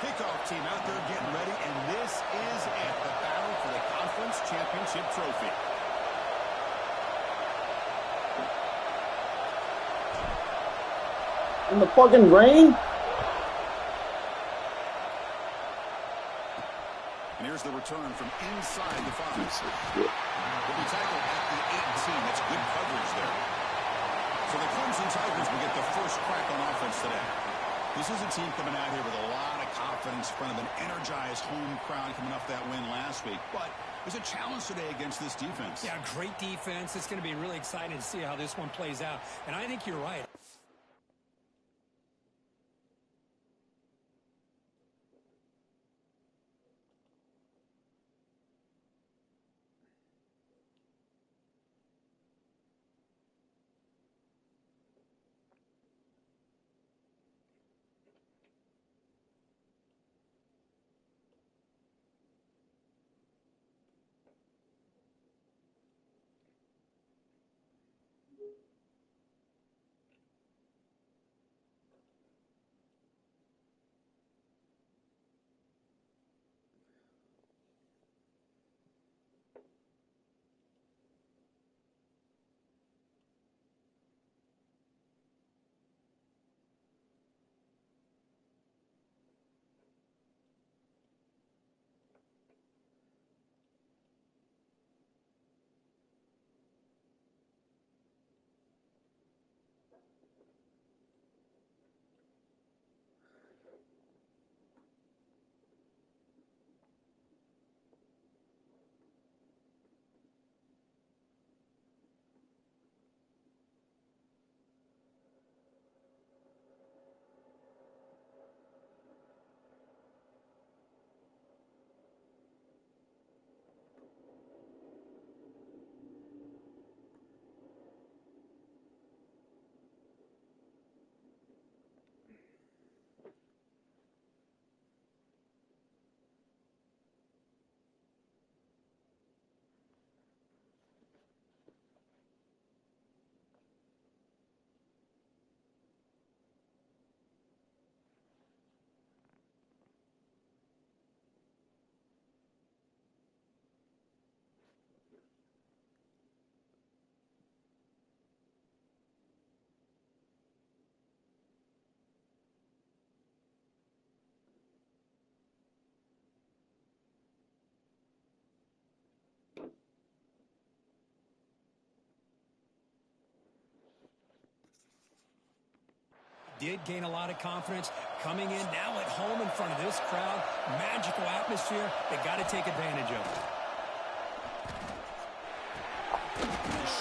Kickoff team out there getting ready, and this is it, the battle for the conference championship trophy. In the fucking rain? And here's the return from inside the 5. Will be tackled at the 18. That's good coverage there. So the Clemson Tigers will get the first crack on offense today. This is a team coming out here with a lot of confidence in front of an energized home crowd coming off that win last week. But there's a challenge today against this defense. Yeah, great defense. It's going to be really exciting to see how this one plays out. And I think you're right. Did gain a lot of confidence coming in now at home in front of this crowd. Magical atmosphere. They got to take advantage of it.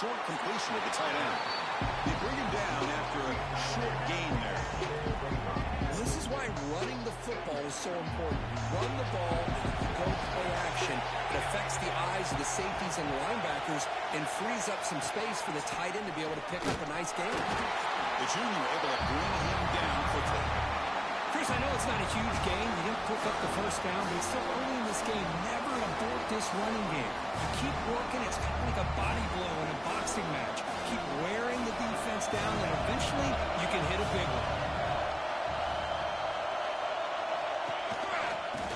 Short completion of the tight end. They bring him down after a short gain there. This is why running the football is so important. You run the ball, and if you go play action, it affects the eyes of the safeties and linebackers and frees up some space for the tight end to be able to pick up a nice gain. The junior able to bring him down quickly. Chris, I know it's not a huge gain. You didn't pick up the first down, but it's still early in this game. Never abort this running game. You keep working. It's kind of like a body blow in a boxing match. Keep wearing the defense down, and eventually you can hit a big one.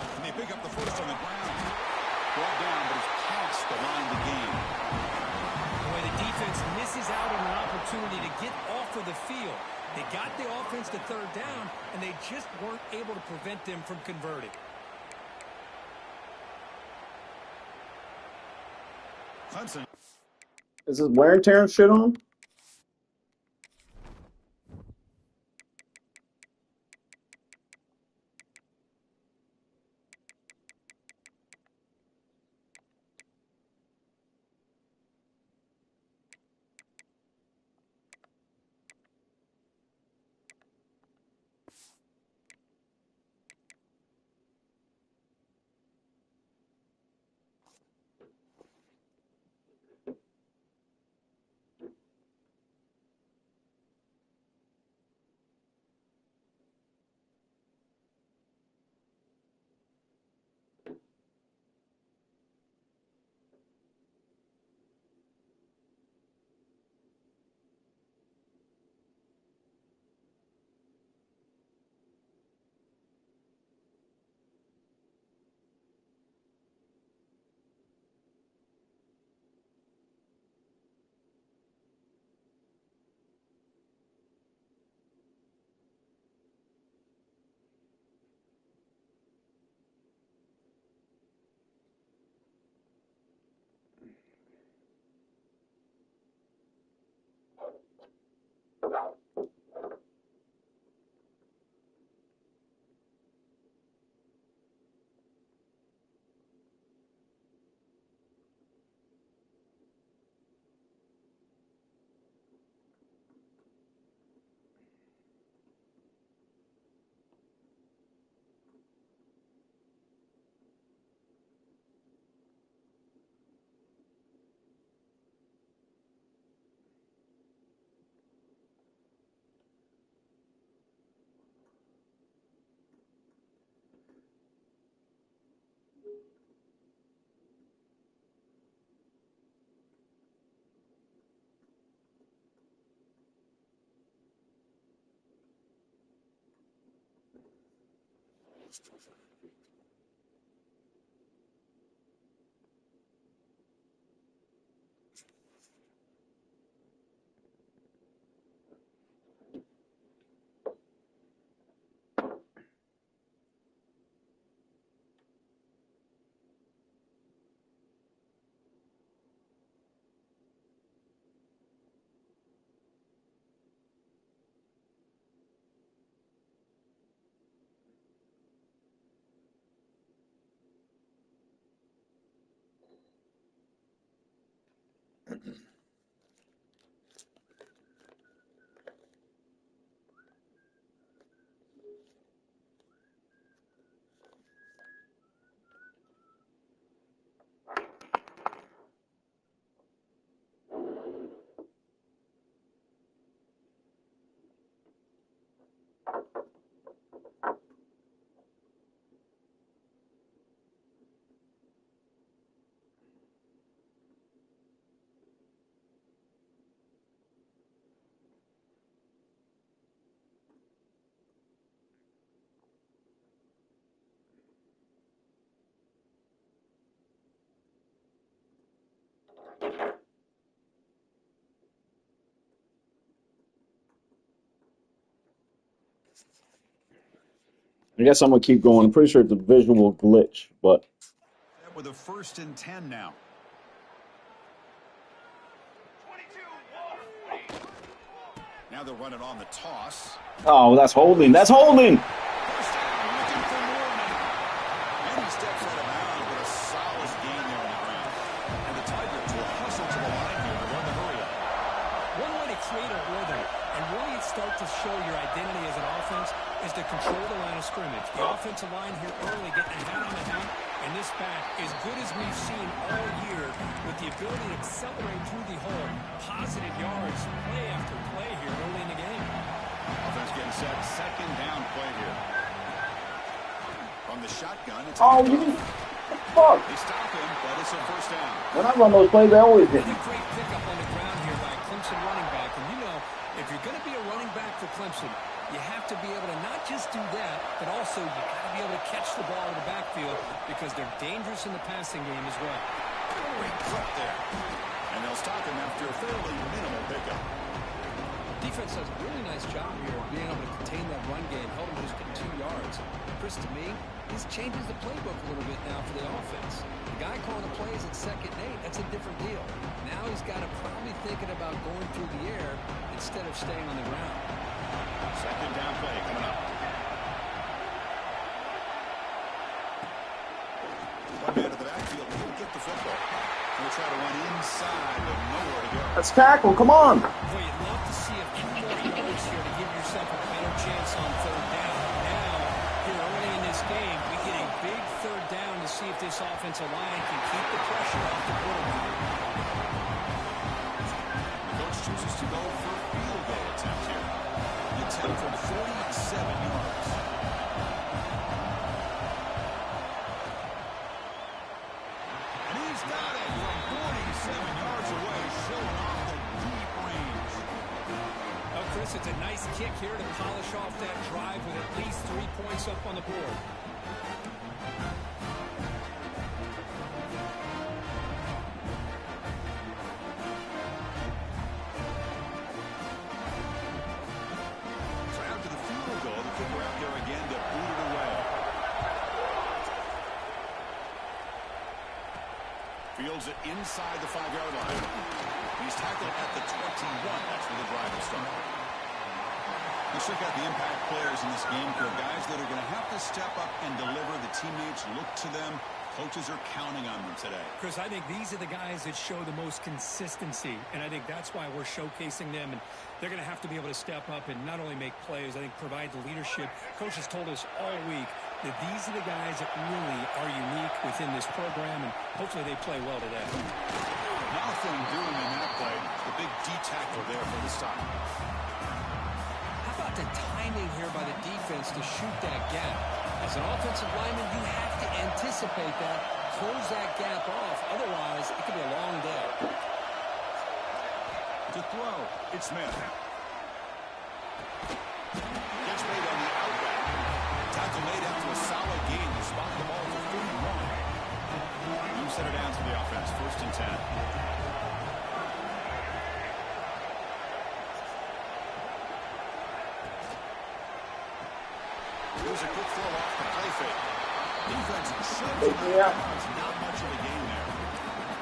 And they pick up the first on the ground. Brought down, but it's past the line to gain. Boy, the defense misses out on an opportunity to get off of the field. They got the offense to third down, and they just weren't able to prevent them from converting. Clemson. Is this wear and tear and shit on? I guess I'm going to keep going. I'm pretty sure it's a visual glitch, but. With a 1st and 10 now. Now they're running on the toss. Oh, that's holding. That's holding. First down, looking for more. And he steps out of bounds with a solid gain there on the ground. And the Tigers will hustle to the line here to run the hurry up. One way to create a rhythm and really start to show your identity as an offense is to control the line of scrimmage. The offensive line here early getting a hat on the hat, and this back, as good as we've seen all year, with the ability to accelerate through the hole, positive yards, play after play here early in the game. Offense getting set, 2nd down play here. From the shotgun, it's Oh, you fuck. They stop him, but it's a 1st down. When I run those plays, they always hit me. Another great pickup on the ground here by a Clemson running back. And you know, if you're going to be a running back for Clemson, you have to be able to not just do that, but also you got to be able to catch the ball in the backfield because they're dangerous in the passing game as well. Great cut there. And they'll stop him after a fairly minimal pickup. Defense does a really nice job here of being able to contain that run game, held him just to 2 yards. Chris, to me, this changes the playbook a little bit now for the offense. The guy calling the plays at 2nd and 8, that's a different deal. Now he's got to probably thinking about going through the air instead of staying on the ground. 2nd down play coming up. One man to the backfield. He'll get the football. He'll try to run inside, but nowhere to go. Let's tackle. Come on. Boy, you'd love to see a few more yards here to give yourself a better chance on 3rd down. Now, here early in this game, we get a big 3rd down to see if this offensive line can keep the pressure off the quarterback. The coach chooses to go for a field goal attempt here. The attempt from 47 yards. And he's got it from 47 yards away, showing off the deep range. Oh, Chris, it's a nice kick here to polish off that drive with at least 3 points up on the board. So after the field goal, the kicker out there again to boot it away. Fields it inside the 5-yard line. He's tackled at the 21. That's where the drive will start. Let's check out the impact players in this game. For guys that are going to have to step up and deliver. The teammates look to them. Coaches are counting on them today. Chris, I think these are the guys that show the most consistency, and I think that's why we're showcasing them, and they're going to have to be able to step up and not only make plays, I think provide the leadership. Coach has told us all week that these are the guys that really are unique within this program, and hopefully they play well today. Nothing doing in that play. The big D tackle there for the stop. How about the timing here by the defense to shoot that gap? As an offensive lineman, you have to anticipate that, close that gap off. Otherwise, it could be a long day. To throw, it's Smith. Gets made on the outlet. Tackle made after a solid set of downs for the offense. 1st and 10. Here's a quick throw off the play fake. Defense shoves him out of bounds. Not much of a gain there.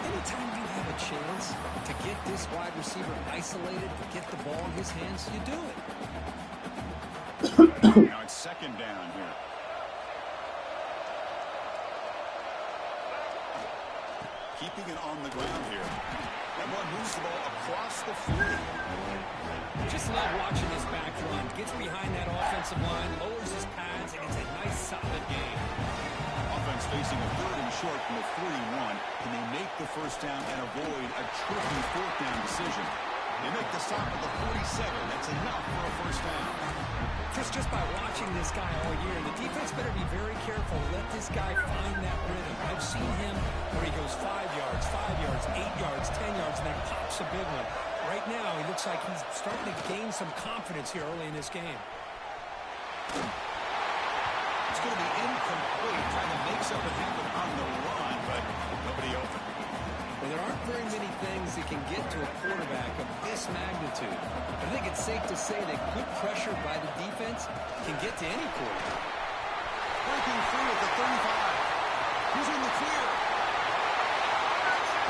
Anytime you have a chance to get this wide receiver isolated, to get the ball in his hands, you do it. Now it's 2nd down here. Keeping it on the ground here. That one moves the ball across the 40. Just love watching this back run. Gets behind that offensive line, lowers his pads, and it's a nice, solid game. Offense facing a 3rd and short from the 41. Can they make the 1st down and avoid a tricky 4th down decision? They make the stop at the 47. That's enough for a 1st down. Just by watching this guy all year, the defense better be very careful. Let this guy find that rhythm. I've seen him where he goes 5 yards, 5 yards, 8 yards, 10 yards, and then pops a big one. Right now, he looks like he's starting to gain some confidence here early in this game. It's going to be incomplete, trying to make something happen on the run, but nobody open. Well, there aren't very many things that can get to a quarterback of this magnitude. I think it's safe to say that good pressure by the defense can get to any quarterback. Breaking free at the 35. He's in the clear.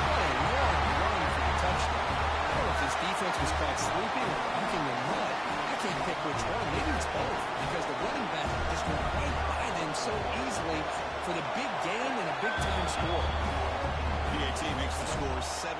What a long run for the touchdown. I don't know if this defense was caught sleeping or walking in mud. I can't pick which one. Maybe it's both, because the running back just went right by them so easily for the big gain and a big-time score. PAT makes the score 7-3.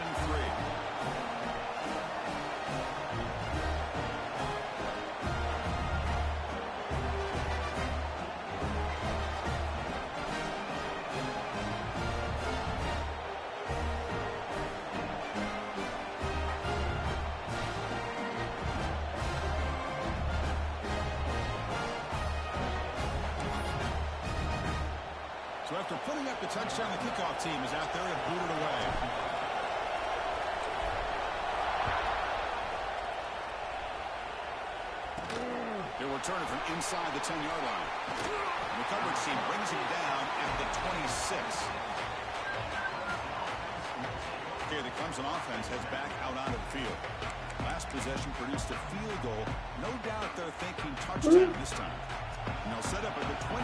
So after putting up the touchdown, the kickoff team is out there and booted away. They'll return it from inside the 10-yard line. And the coverage team brings him down at the 26. Okay, the Clemson offense heads back out onto the field. Last possession produced a field goal. No doubt they're thinking touchdown this time. And they'll set up at the 26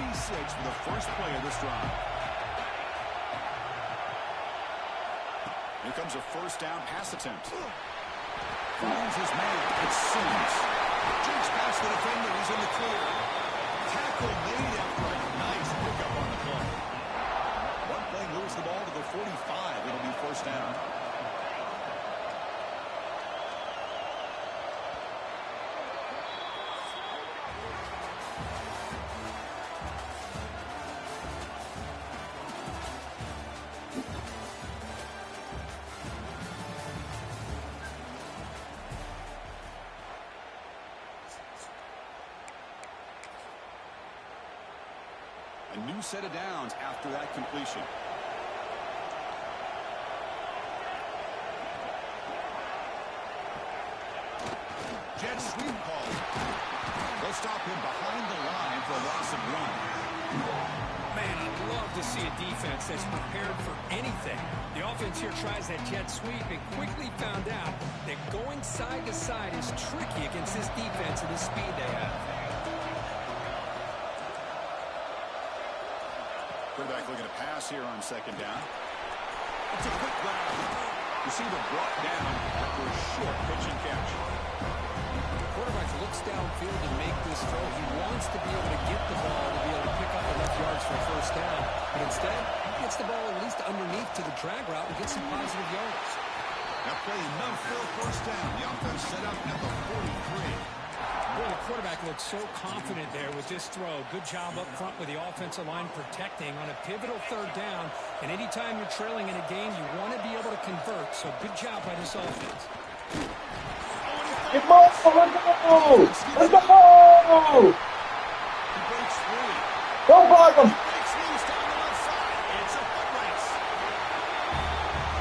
for the first play of this drive. Here comes a 1st down pass attempt. Finds his man. It seems. Jakes past the defender. He's in the clear. Tackle made after a nice pickup on the play. One play moves the ball to the 45. It'll be 1st down. A new set of downs after that completion. Jet sweep call. They'll stop him behind the line for a loss of 1. Man, I'd love to see a defense that's prepared for anything. The offense here tries that jet sweep and quickly found out that going side to side is tricky against this defense and the speed they have. Quarterback looking to pass here on 2nd down. It's a quick grab. Receiver brought down after a short pitch and catch. Quarterback looks downfield to make this throw. He wants to be able to get the ball to be able to pick up enough yards for a 1st down. But instead, he gets the ball at least underneath to the drag route and gets some positive yards. That play enough for a 1st down. The offense set up at the 43. Boy, the quarterback looks so confident there with this throw. Good job up front with the offensive line protecting on a pivotal 3rd down. And anytime you're trailing in a game, you want to be able to convert. So good job by this offense. Let's go! Let's go! He breaks free. Go block him! Breaks loose down the left side. It's a foot race.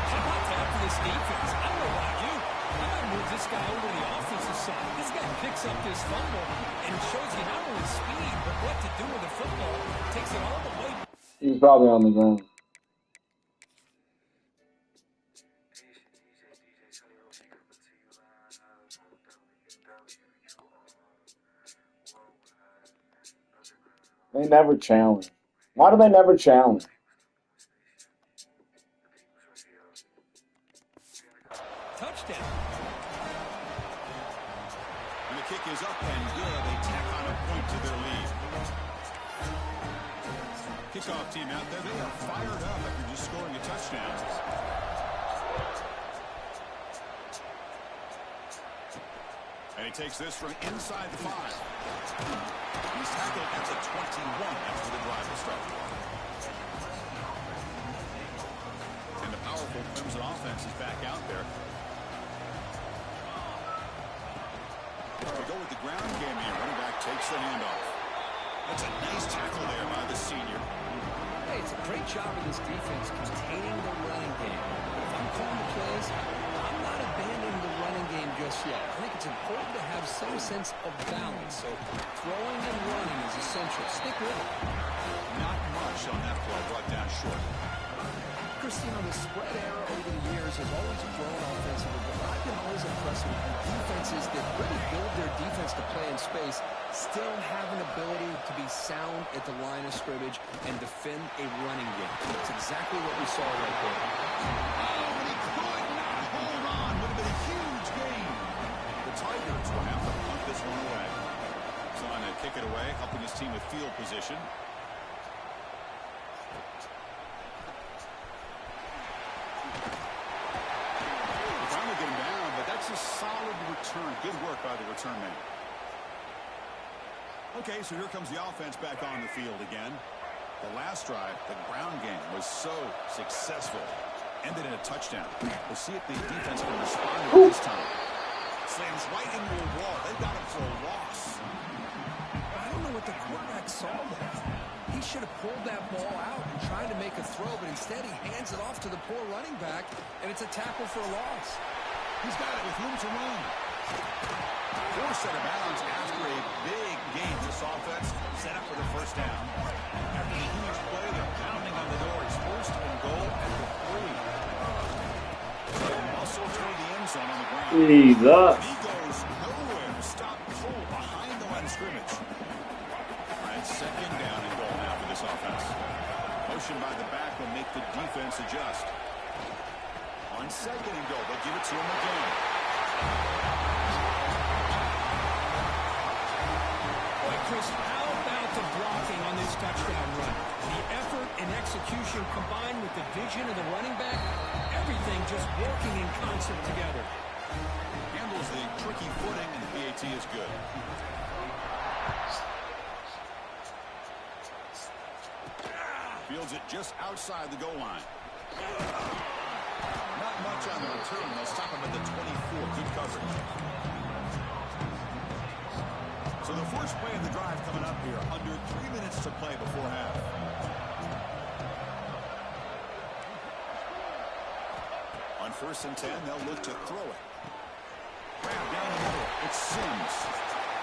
How about that for this defense? I don't know about you. I might move this guy over to the offensive side. This guy picks up this fumble and shows you not only speed, but what to do with the football. Takes it all the way. He's probably on the ground. They never challenge. Why do they never challenge? Touchdown. And the kick is up and good. They tack on a point to their lead. Kickoff team out there. They are fired up after just scoring a touchdown. And he takes this from inside the 5. He's tackled at the 21. That's where the drive will start. And the powerful Clemson offense is back out there. We go with the ground game here. Running back takes the handoff. That's a nice tackle there by the senior. Hey, it's a great job of this defense containing the running game. If I'm calling the plays, I'm not abandoning the running game just yet. I think it's important to have some sense of balance. So throwing and running is essential. Stick with it. Not much on that play, brought down short. Cristiano, the spread era over the years has always grown offensively, but I've been always impressed with defenses that really build their defense to play in space, still have an ability to be sound at the line of scrimmage and defend a running game. That's exactly what we saw right there. Oh, and he could not hold on. Would have been a huge gain. The Tigers will have to punt this one away. Trying to kick it away, helping his team with field position. That's a solid return. Good work by the return man. Okay, so here comes the offense back on the field again. The last drive, the ground game, was so successful. Ended in a touchdown. We'll see if the defense can respond to it this time. Slams right into a wall. They got him for a loss. I don't know what the quarterback saw there. He should have pulled that ball out and tried to make a throw, but instead he hands it off to the poor running back, and it's a tackle for a loss. He's got it with room to run. Forced out of bounds after a big gain. This offense set up for the first down. After a huge play, they're pounding on the door. It's first and goal at the 3. Muscle toward the end zone on the ground. Jesus. He goes nowhere. Stop cold behind the line of scrimmage. All right, second down and goal now for this offense. Motion by the back will make the defense adjust. On second and goal, they'll give it to him again. Boy, Chris, how about the blocking on this touchdown run? The effort and execution combined with the vision of the running back, everything just working in concert together. Handles the tricky footing, and the PAT is good. Fields it just outside the goal line. Not much on the return. They'll stop him at the 24. Good coverage. So the first play of the drive coming up here. Under 3 minutes to play before half. On 1st and 10, they'll look to throw it. Grab down the middle. It's Sims.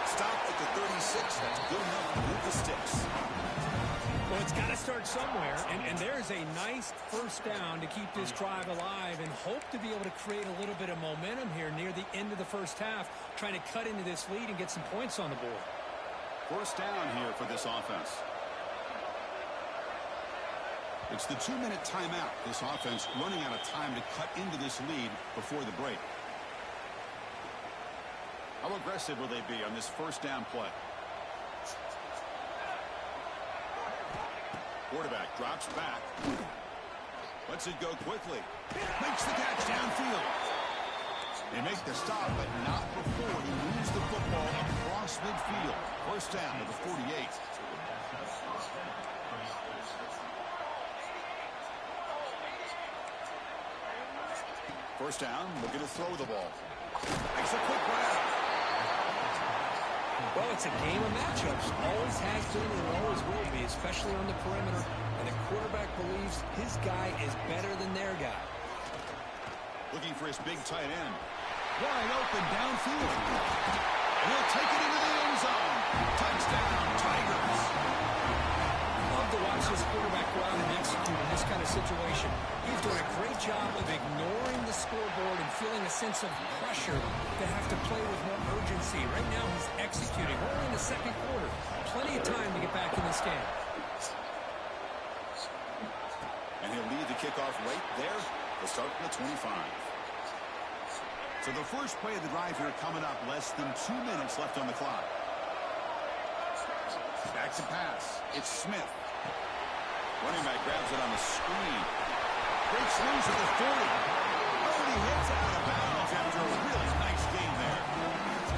Stop at the 36. That's good enough to move the sticks. Well, it's got to start somewhere, and there's a nice first down to keep this drive alive and hope to be able to create a little bit of momentum here near the end of the first half, trying to cut into this lead and get some points on the board. First down here for this offense. It's the 2-minute timeout. This offense running out of time to cut into this lead before the break. How aggressive will they be on this first down play? Quarterback drops back. Lets it go quickly. Makes the catch downfield. They make the stop, but not before he moves the football across midfield. First down to the 48. First down, looking to throw the ball. Makes a quick grab. Well, it's a game of matchups. Always has been and always will be, especially on the perimeter. And the quarterback believes his guy is better than their guy. Looking for his big tight end. Wide open downfield. He'll take it into the end zone. Touchdown, Tigers. Love to watch this quarterback go out and execute in this kind of situation. He's doing a great job of ignoring the scoreboard and feeling a sense of pressure to have to play with more urgency. Right now, he's executing. We're in the second quarter. plenty of time to get back in this game. And he'll lead the kickoff right there to start from the 25. So the first play of the drive here coming up, less than 2 minutes left on the clock. Back to pass. It's Smith. Running back grabs it on the screen. Breaks loose at the 40. Oh, he hits out of bounds after a really nice gain there.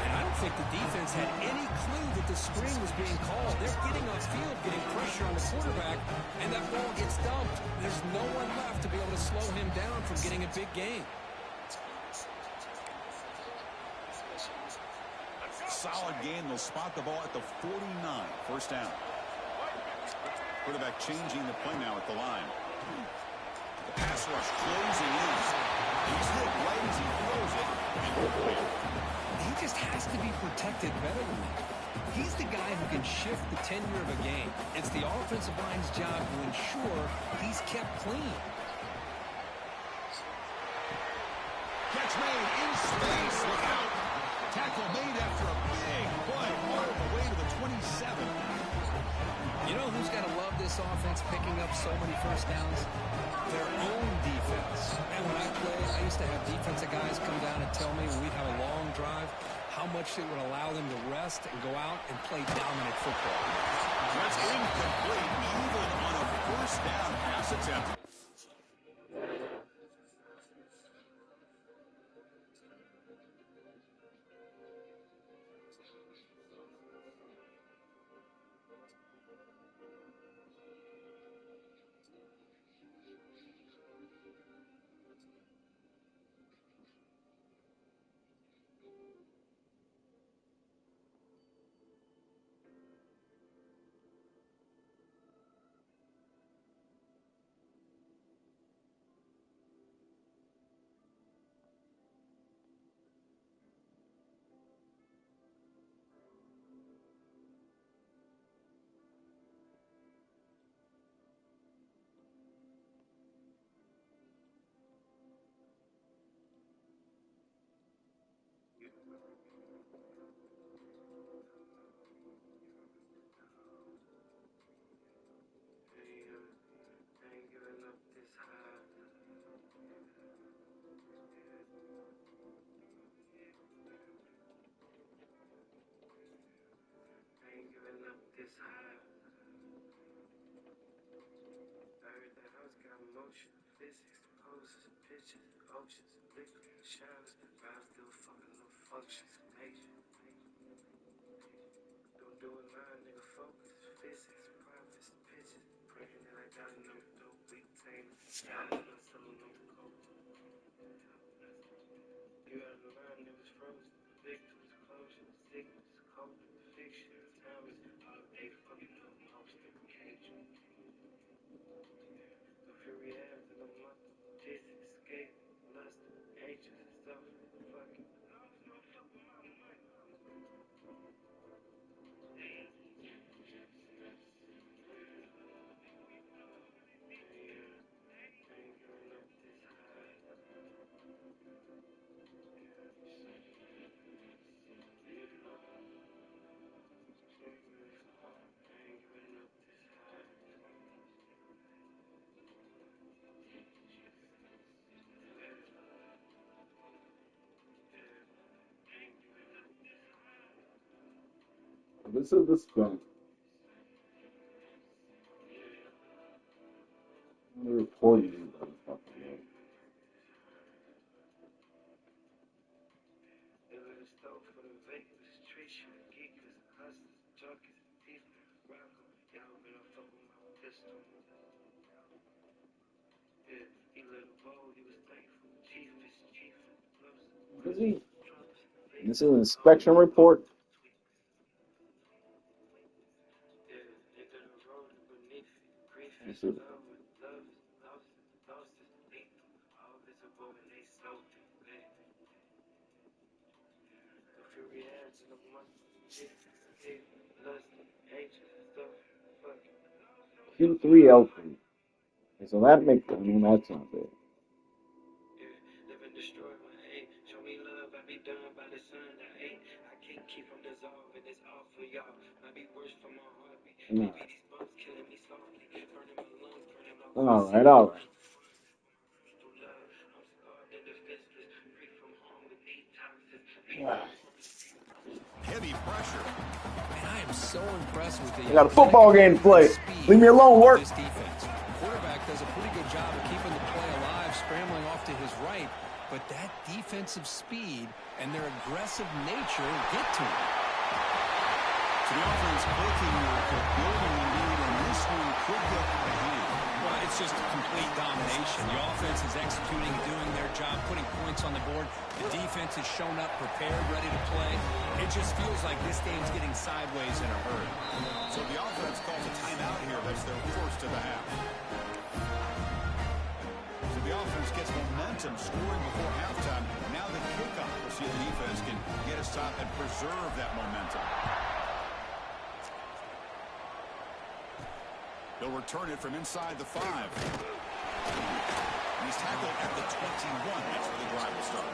And I don't think the defense had any clue that the screen was being called. They're getting upfield, getting pressure on the quarterback, and that ball gets dumped. There's no one left to be able to slow him down from getting a big gain. Solid gain. They'll spot the ball at the 49. First down. Quarterback changing the play now at the line. The pass rush closing in. He's hit right as he throws it. He just has to be protected better than that. He's the guy who can shift the tenure of a game. It's the offensive line's job to ensure he's kept clean. Catch made in space. Look out. Tackle made after a big play all the way to the 27. You know who's got to love this offense picking up so many first downs? Their own defense. And when I played, I used to have defensive guys come down and tell me when we'd have a long drive how much it would allow them to rest and go out and play dominant football. That's incomplete, even on a first down pass attempt. This is the spin. I'm reporting you, motherfucker. Is he? This is an inspection report. This is, Q3L3. So that makes, I mean, that's not bad. All right, all right. Heavy pressure. Man, I am so impressed with the I got a football game to play. speed Leave me alone, of work. this defense. Quarterback does a pretty good job of keeping the play alive, scrambling off to his right, but that defensive speed and their aggressive nature get to him. So the offense looking to build a lead, and this one could get out of hand. Well, it's just complete domination. The offense is executing, doing their job, putting points on the board. The defense has shown up, prepared, ready to play. It just feels like this game's getting sideways in a hurry. So the offense calls a timeout here. That's their first of the half. So the offense gets momentum, scoring before halftime. Now the kickoff. We'll see if the defense can get a stop and preserve that momentum. They'll return it from inside the 5. And he's tackled at the 21. That's where the drive will start.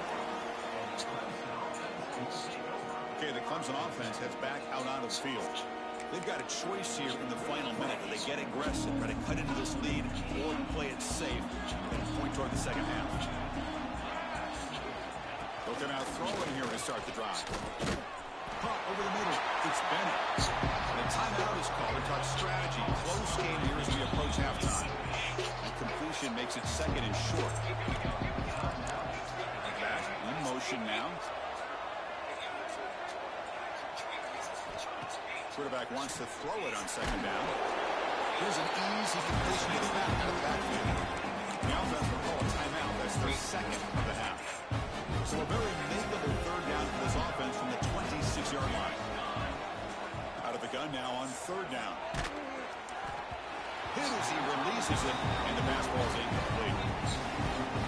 Okay, the Clemson offense heads back out onto the field. They've got a choice here in the final minute. Do they get aggressive, try to cut into this lead, or play it safe and point toward the second half? Looking out throwing here to start the drive. Caught over the middle. It's Bennett. The timeout is called to talk strategy. Close game here as we approach halftime. The completion makes it second and short. Back in motion now. Quarterback wants to throw it on second down. Here's an easy completion to the back out of the backfield. The offense will call a timeout. That's their second of the half. So a very makeable third down for this offense from the 26-yard line. Out of the gun now on third down. Hit as he releases it, and the pass ball is incomplete.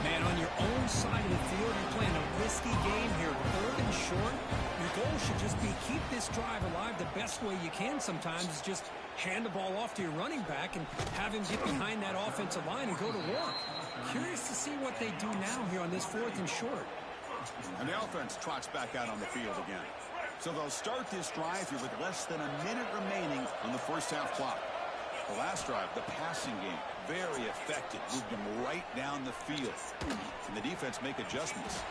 Man, on your own side of the field, you're playing a risky game here. Third and short. Your goal should just be keep this drive alive the best way you can sometimes is just hand the ball off to your running back and have him get behind that offensive line and go to work. Curious to see what they do now here on this fourth and short. And the offense trots back out on the field again. So they'll start this drive here with less than a minute remaining on the first half clock. The last drive, the passing game, very effective. Moved them right down the field. And the defense make adjustments.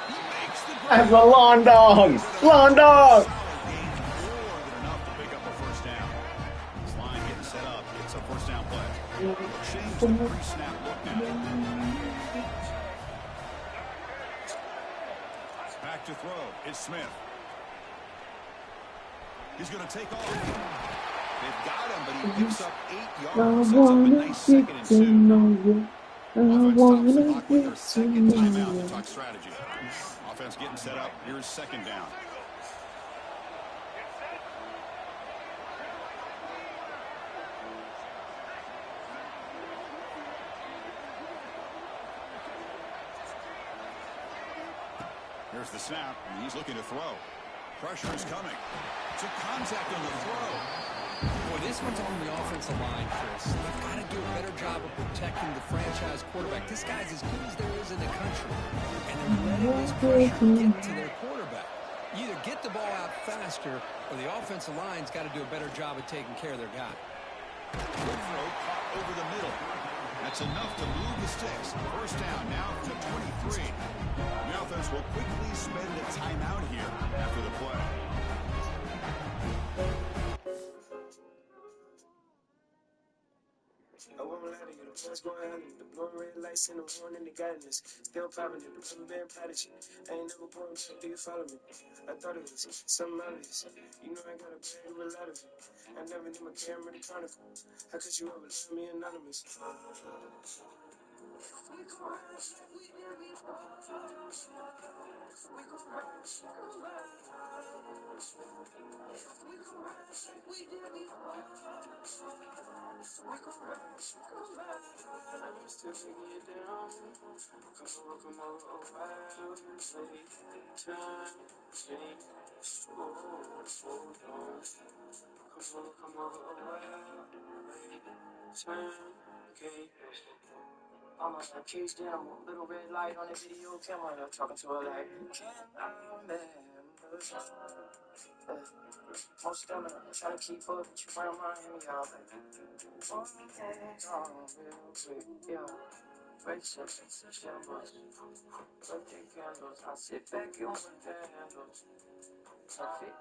He makes the That's a lawn dog. Lawn dog. solid gain, more than enough to pick up a first down. This line getting set up. It's a first down play. Change the pre-snap look now. Back to throw. It's Smith. He's going to take off. They've got him, but he picks up 8 yards. Sets up a nice second and 2. Offense stops the clock with their second timeout to talk strategy. Offense getting set up. Here's second down. Here's the snap, and he's looking to throw. Pressure is coming. Took contact on the throw. Boy, this one's on the offensive line, Chris. They've got to do a better job of protecting the franchise quarterback. This guy's as good as there is in the country. And they're letting this pressure get to their quarterback. You either get the ball out faster, or the offensive line's got to do a better job of taking care of their guy. Good throw caught over the middle. That's enough to move the sticks. First down now to 23. The offense will quickly spend a timeout here after the play. I won't lie to you, the boys going out, the blowing red lights in the morning, they got this. Still popping it, the rubber band prodigy. I ain't never going back, do you follow me? I thought it was something obvious. You know I got a bag with a lot of it. I never need my camera to chronicle. How could you ever let me anonymous? I'm still taking it down. Come on, a while. Time change. Come on, a while. Time game. I'm on a cage down, a little red light on the video camera. Talking to her like, can I remember? More stamina, trying to keep up, but you around Miami, y'all. One song, real quick, yeah. Breaks up, shambles. Birthday candles, I sit back and with the handles. Perfect.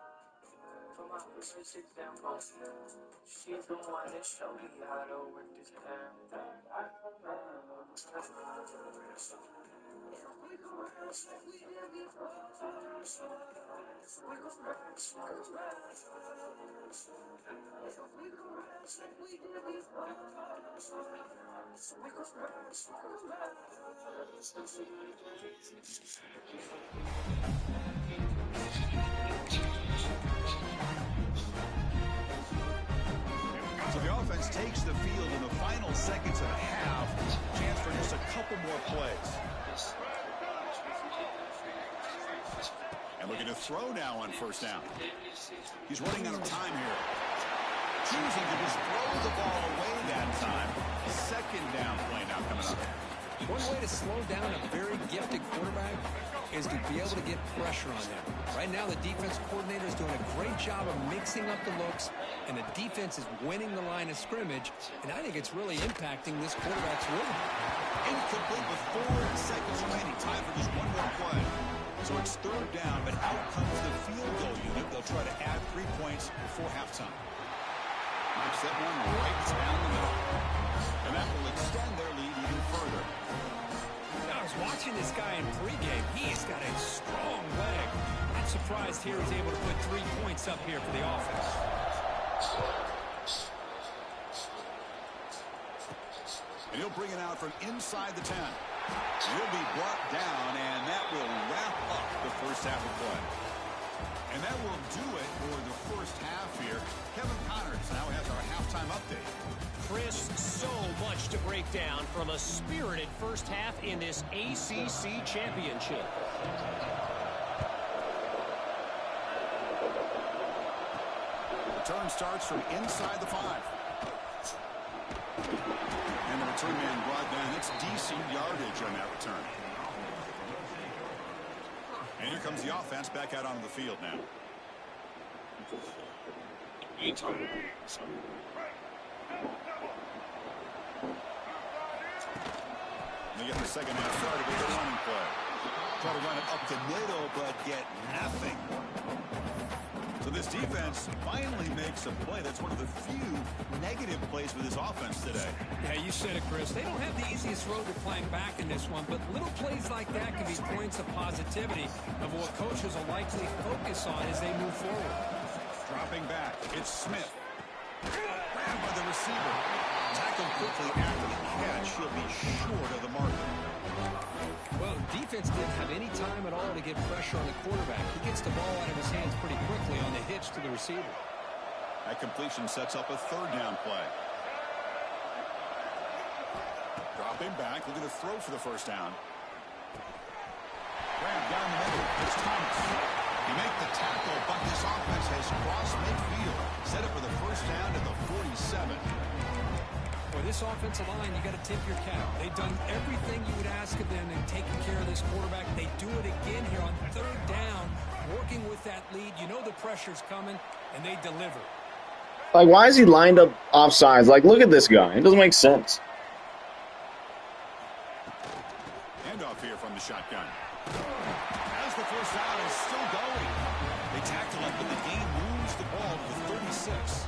For my first example, she's the one that showed me how to work this damn thing. I remember. So the offense takes the field in the final seconds of the half. Chance for just a couple more plays. And looking to throw now on first down. He's running out of time here. Choosing to just throw the ball away that time. Second down play now coming up. One way to slow down a very gifted quarterback is to be able to get pressure on them. Right now, the defense coordinator is doing a great job of mixing up the looks, and the defense is winning the line of scrimmage, and I think it's really impacting this quarterback's rhythm. Incomplete with 4 seconds remaining. Time for just one more play. So it's third down, but out comes the field goal unit. They'll try to add 3 points before halftime. Knocks that one right down the middle. And that will extend their lead even further. I was watching this guy in pregame. He's got a strong leg. I'm surprised here he's able to put 3 points up here for the offense. And he'll bring it out from inside the 10. He'll be brought down, and that will wrap up the first half of play. And that will do it for the first half here. Kevin Connors now has our halftime update. Chris, so much to break down from a spirited first half in this ACC Championship. Return starts from inside the 5. And the return man brought down. It's decent yardage on that return. And here comes the offense back out onto the field now. They get the second half started with the running play. Try to run it up the middle, but get nothing. So this defense finally makes a play. That's one of the few negative plays for this offense today. Yeah, you said it, Chris. They don't have the easiest road to climb back in this one, but little plays like that can be points of positivity of what coaches will likely focus on as they move forward. Dropping back, it's Smith. Grabbed by the receiver. Tackled quickly after the catch. He'll be short of the marker. Well, defense didn't have any time at all to get pressure on the quarterback. He gets the ball out of his hands pretty quickly on the hitch to the receiver. That completion sets up a third down play. Dropping back, looking to throw for the first down. Grab down the middle. It's Thomas. He make the tackle, but this offense has crossed midfield. Set up for the first down at the 47. For this offensive line, you got to tip your cap. They've done everything you would ask of them in taking care of this quarterback. They do it again here on third down, working with that lead. You know the pressure's coming, and they deliver. Like, why is he lined up offsides? Like, look at this guy. It doesn't make sense. Handoff here from the shotgun. As the first down is still going. They tackle it, but the game moves the ball to the 36.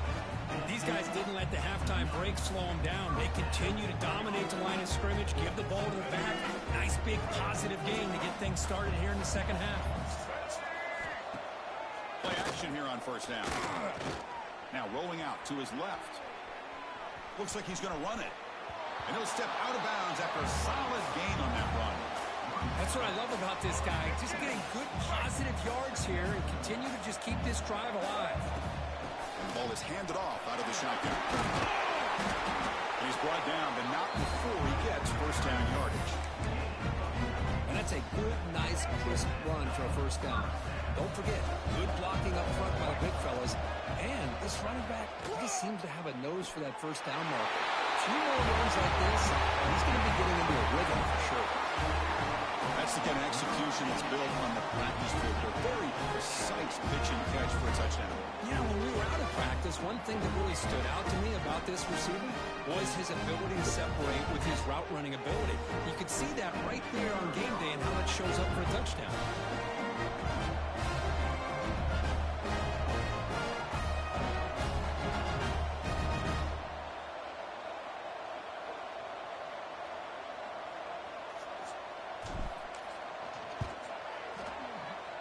These guys didn't let the halftime break slow them down. They continue to dominate the line of scrimmage, give the ball to the back. Nice, big, positive game to get things started here in the second half. Play action here on first down. Now rolling out to his left. Looks like he's going to run it. And he'll step out of bounds after a solid gain on that run. That's what I love about this guy. Just getting good, positive yards here and continue to just keep this drive alive. The ball is handed off out of the shotgun. And he's brought down, but not before he gets first down yardage. And that's a good, nice, crisp run for a first down. Don't forget, good blocking up front by the big fellas. And this running back just seems to have a nose for that first down marker. few more runs like this, he's going to be getting into a rhythm for sure. That's the kind of execution that's built on the practice field. A very precise pitch and catch for a touchdown. Yeah, when we were out of practice, one thing that really stood out to me about this receiver was his ability to separate with his route running ability. You could see that right there on game day and how that shows up for a touchdown.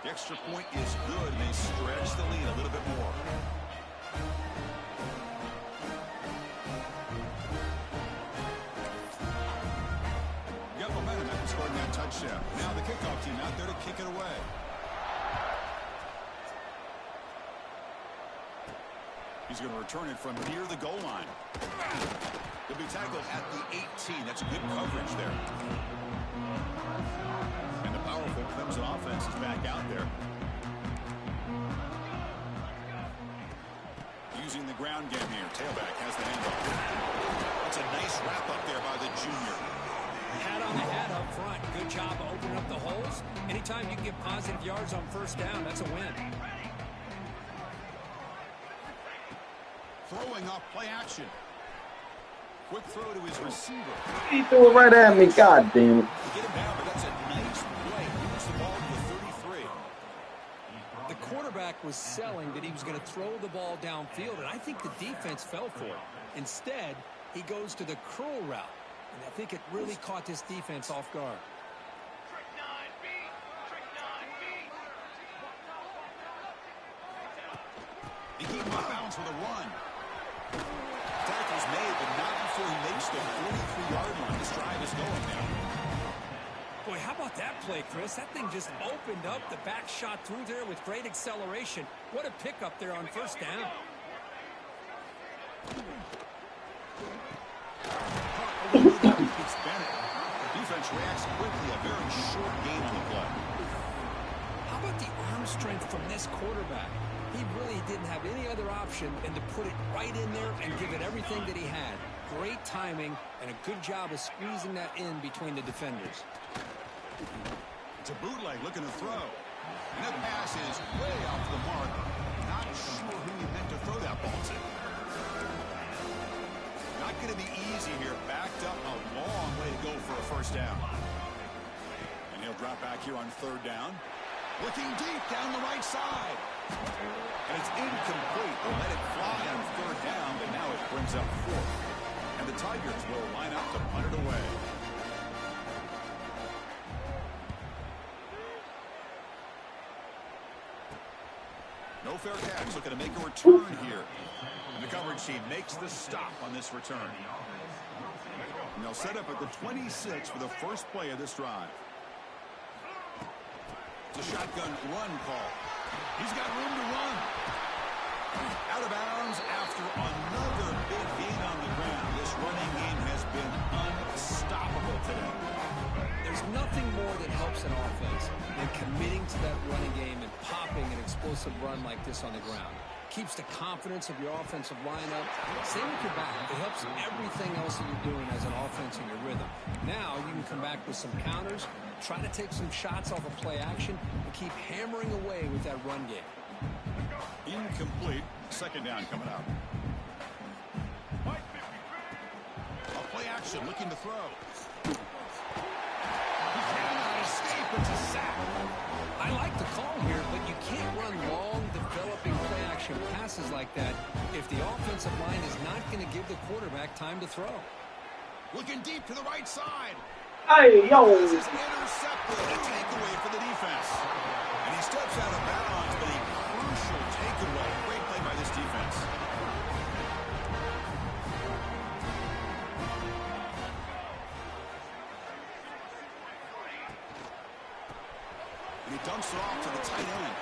The extra point is good, and they stretch the lead a little bit more. You got momentum after scoring that touchdown. Now the kickoff team out there to kick it away. He's going to return it from near the goal line. He'll be tackled at the 18. That's good coverage there. And the powerful Clemson offense is back out there. Using the ground game here. Tailback has the handoff. That's a nice wrap up there by the junior. Hat on the hat up front. Good job opening up the holes. Anytime you can get positive yards on first down, that's a win. Throwing off play action. Quick throw to his receiver. He threw it right at me. God damn it. Get him down, but that's a nice play. Moves the ball to the 33. The quarterback was selling that he was going to throw the ball downfield, and I think the defense fell for it. Instead, he goes to the curl route, and I think it really caught this defense off guard. He keeps him off balance with a run. Tackle's made, but not before he makes the 43-yard line. This drive is going now. Boy, how about that play, Chris? That thing just opened up. The back shot through there with great acceleration. What a pickup there on first down. It's Bennett. The defense reacts quickly. A very short gain on the play. How about the arm strength from this quarterback? He really didn't have any other option than to put it right in there and give it everything that he had. Great timing and a good job of squeezing that in between the defenders. It's a bootleg looking to throw. And that pass is way off the mark. Not sure who he meant to throw that ball to. Not going to be easy here. Backed up a long way to go for a first down. And he'll drop back here on third down. Looking deep down the right side. And it's incomplete. They'll let it fly on third down, but now it brings up fourth. And the Tigers will line up to punt it away. No fair catch. Looking to make a return here. And the coverage team makes the stop on this return. And they'll set up at the 26 for the first play of this drive. It's a shotgun run call. He's got room to run. Out of bounds after another big gain on the ground. This running game has been unstoppable today. There's nothing more that helps an offense than committing to that running game and popping an explosive run like this on the ground. Keeps the confidence of your offensive line up. Same with your back. It helps everything else that you're doing as an offense in your rhythm. Now you can come back with some counters, try to take some shots off of play action, and keep hammering away with that run game. Incomplete. Second down coming up. A play action looking to throw. He cannot escape. It's a sack. I like the call here, but you can't run long, developing play action passes like that if the offensive line is not going to give the quarterback time to throw. Looking deep to the right side. Hey, yo. This is intercepted. A takeaway for the defense. And he steps out of bounds, but a crucial takeaway. Great play by this defense. And he dumps it off to the tight end.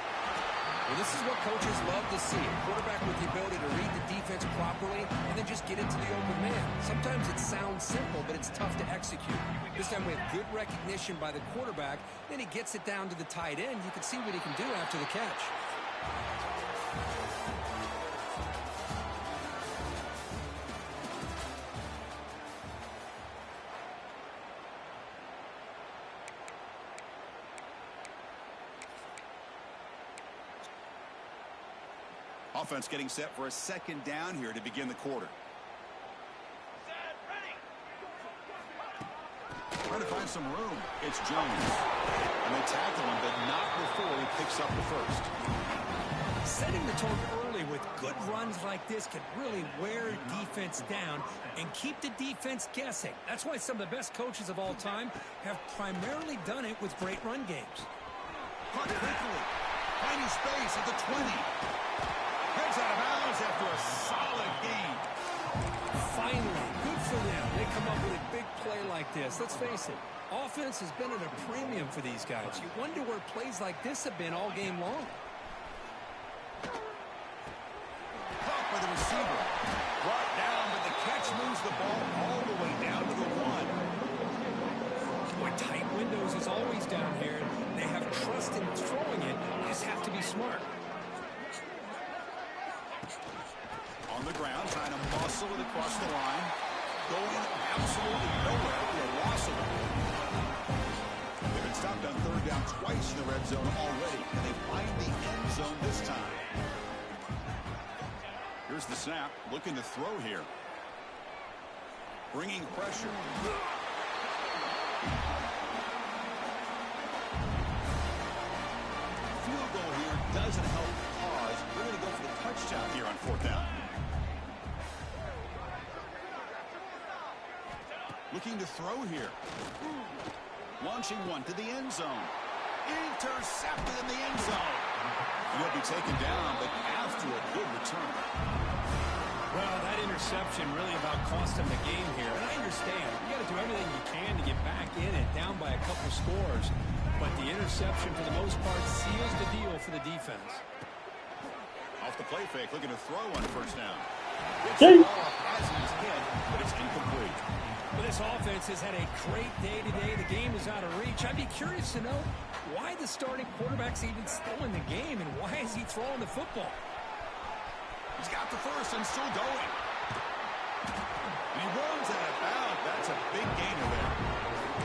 Well, this is what coaches love to see. A quarterback with the ability to read the defense properly and then just get into the open man. Sometimes it sounds simple, but it's tough to execute. This time we have good recognition by the quarterback. Then he gets it down to the tight end. You can see what he can do after the catch. Offense getting set for a second down here to begin the quarter. Trying to find some room. It's Jones. And they tackle him, but not before he picks up the first. Setting the tone early with good runs like this can really wear defense down and keep the defense guessing. That's why some of the best coaches of all time have primarily done it with great run games. Caught quickly. Finding space at the 20. Heads out of bounds after a solid gain. Finally, good for them. They come up with a big play like this. Let's face it, offense has been at a premium for these guys. You wonder where plays like this have been all game long. Caught by the receiver. Brought down, but the catch moves the ball all the way down to the 1. Boy, tight windows is always down here. They have trust in throwing it. You just have to be smart. On the ground, trying to muscle it across the line. Going absolutely nowhere for a loss of it. They've been stopped on third down twice in the red zone already, and they find the end zone this time. Here's the snap, looking to throw here. Bringing pressure. Field goal here doesn't help the cause. We're going to go for the touchdown here on fourth down. Looking to throw here. Launching one to the end zone. Intercepted in the end zone. And he'll be taken down, but after a good return. Well, that interception really about cost him the game here. And I understand. You got to do everything you can to get back in it, down by a couple scores. But the interception, for the most part, seals the deal for the defense. Off the play fake, looking to throw on first down. Gets the ball off as he's hit, but it's incomplete. Well, this offense has had a great day today. The game is out of reach. I'd be curious to know why the starting quarterback's even still in the game, and why is he throwing the football? He's got the first and still going. And he runs out of bounds. That's a big gainer there.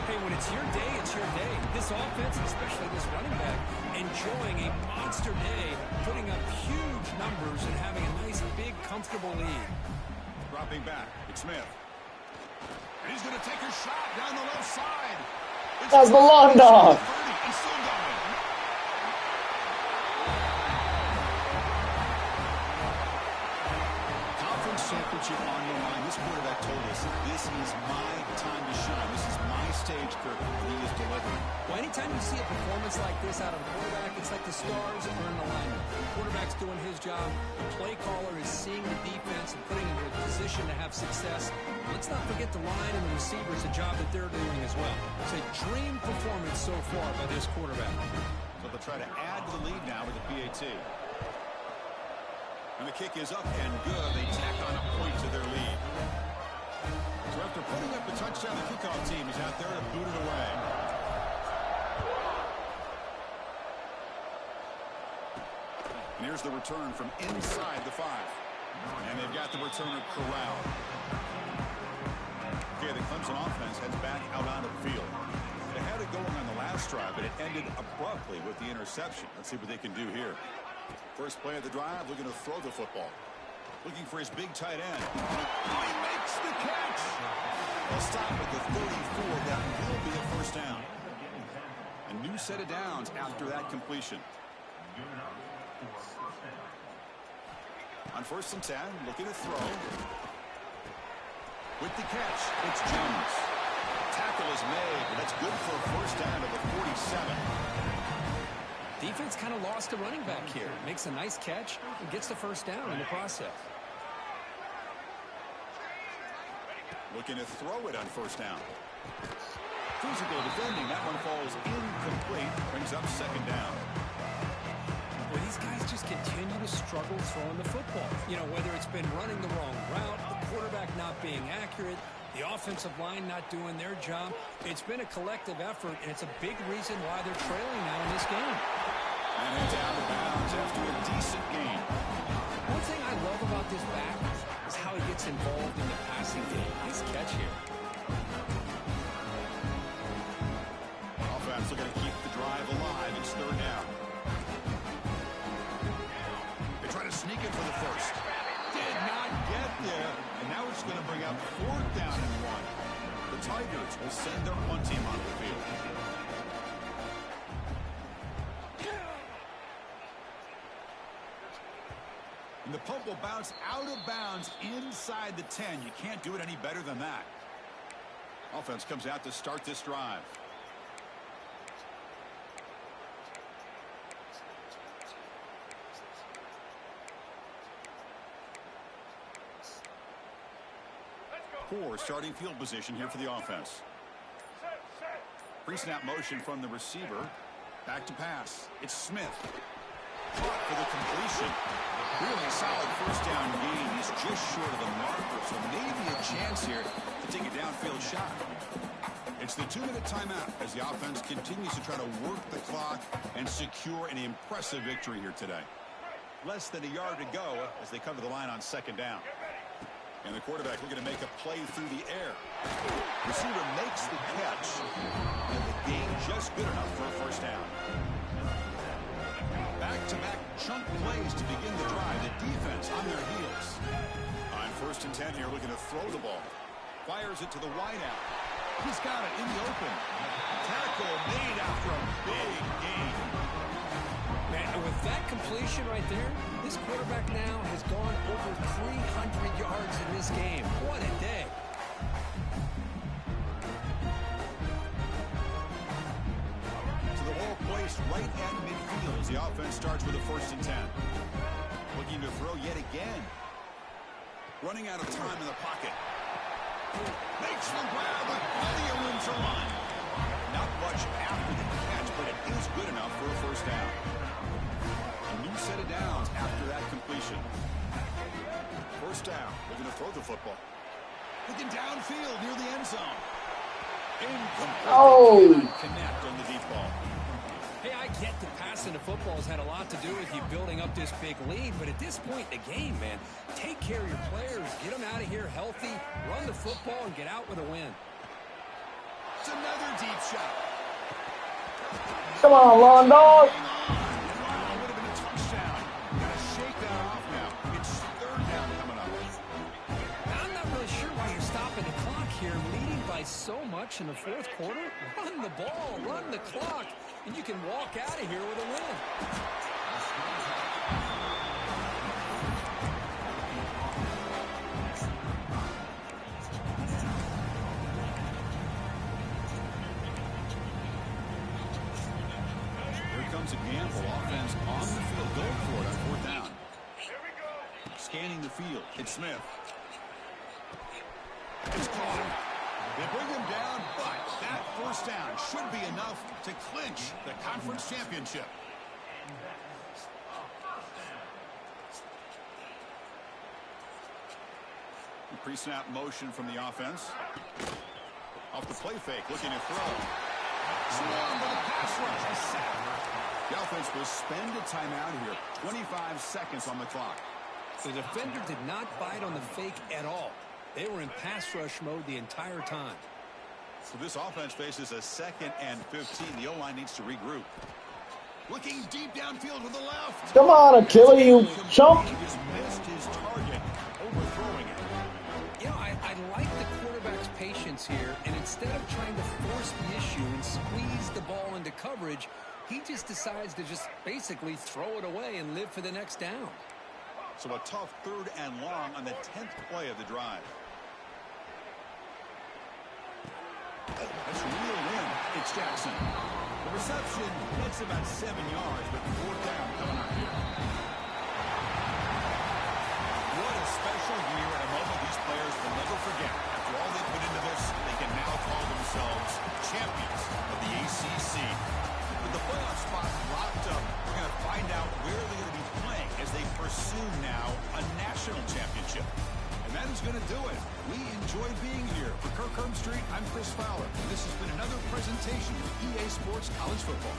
Hey, when it's your day, it's your day. This offense, especially this running back, enjoying a monster day, putting up huge numbers and having a nice, big, comfortable lead. Dropping back, it's Smith. And he's going to take a shot down the left side. That's the long dog. He's still going. Conference championship on the line. This quarterback told us, this is my time to shine. This is my stage, Kirk, and he is delivering. Well, anytime you see a performance like this out of a quarterback, it's like the stars are in alignment. The quarterback's doing his job. The play caller is seeing the defense and putting him in a position to have success. Let's not forget the line and the receivers, the job that they're doing as well. It's a dream performance so far by this quarterback. So they'll try to add to the lead now with the PAT. And the kick is up and good. They tack on a point to their lead. So after putting up the touchdown, the kickoff team is out there to boot it away. And here's the return from inside the 5. And they've got the returner corralled. Okay, the Clemson offense heads back out onto the field. They had it going on the last drive, but it ended abruptly with the interception. Let's see what they can do here. First play of the drive, looking to throw the football. Looking for his big tight end. Oh, he makes the catch! They'll stop at the 34. That will be a first down. A new set of downs after that completion. On 1st and 10, looking to throw. With the catch, it's Jones. Tackle is made, but that's good for a first down to the 47. Defense kind of lost a running back here. Makes a nice catch and gets the first down in the process. Looking to throw it on first down. Physical defending. That one falls incomplete. Brings up second down. Well, these guys just continue to struggle throwing the football. You know, whether it's been running the wrong route, the quarterback not being accurate, the offensive line not doing their job. It's been a collective effort, and it's a big reason why they're trailing now in this game. And it's out of bounds after a decent gain. One thing I love about this back is how he gets involved in the passing game. Nice catch here. Offense looking to keep the drive alive. It's third down. They try to sneak in for the first. Did not get there, and now it's going to bring up 4th down and 1. The Tigers will send their punt team onto the field. And the punt will bounce out of bounds inside the 10. You can't do it any better than that. Offense comes out to start this drive. Poor starting field position here for the offense. Pre-snap motion from the receiver. Back to pass. It's Smith. Caught for the completion. Really solid first down gain. He's just short of the marker, so maybe a chance here to take a downfield shot. It's the 2-minute timeout as the offense continues to try to work the clock and secure an impressive victory here today. Less than a yard to go as they come to the line on 2nd down. And the quarterback looking to make a play through the air. Receiver makes the catch, and the gain just good enough for a first down. Back-to-back chunk plays to begin the drive. The defense on their heels. On 1st and 10 here, looking to throw the ball. Fires it to the wideout. He's got it in the open. Tackle made after a big gain. Man, with that completion right there, this quarterback now has gone over 300 yards in this game. What a day. To the ball placed right at midfield as the offense starts with a 1st and 10. Looking to throw yet again. Running out of time in the pocket. Makes the grab, but plenty of room to run. Not much after the catch, but it is good enough for a first down. A new set of downs after that completion. First down. Looking to throw the football. Looking downfield near the end zone. Incomplete. Oh! Connect on the deep ball. Hey, I get that passing the football has had a lot to do with you building up this big lead, but at this point in the game, man, take care of your players, get them out of here healthy, run the football, and get out with a win. It's another deep shot. Come on, lawn dog. Would have been a touchdown. Gotta shake that off now. It's 3rd down coming up. I'm not really sure why you're stopping the clock here, leading by so much in the 4th quarter. Run the ball, run the clock, and you can walk out of here with a win. Here comes a gamble. Offense on the field. Going for it on 4th down. Scanning the field. It's Smith. It's caught. They bring him down, but that first down should be enough to clinch the conference championship. Pre-snap motion from the offense. Off the play fake, looking to throw. Swarm with a pass rush. The offense will spend a timeout here. 25 seconds on the clock. The defender did not bite on the fake at all. They were in pass rush mode the entire time. So this offense faces a 2nd and 15. The O-line needs to regroup. Looking deep downfield with the left. Come on, Achilles, you chump. He just missed his target, overthrowing it. You know, I like the quarterback's patience here, and instead of trying to force the issue and squeeze the ball into coverage, he just decides to just basically throw it away and live for the next down. So a tough 3rd and long on the 10th play of the drive. That's reeled in. It's Jackson. The reception gets about 7 yards, but 4th down coming up here. What a special year and a moment these players will never forget. After all they put into this, they can now call themselves champions of the ACC. With the playoff spot locked up, we're going to find out where they're going to be playing as they pursue now a national championship. And that is going to do it. We enjoyed being here. For Kirk Street, I'm Chris Fowler. And this has been another presentation of EA Sports College Football.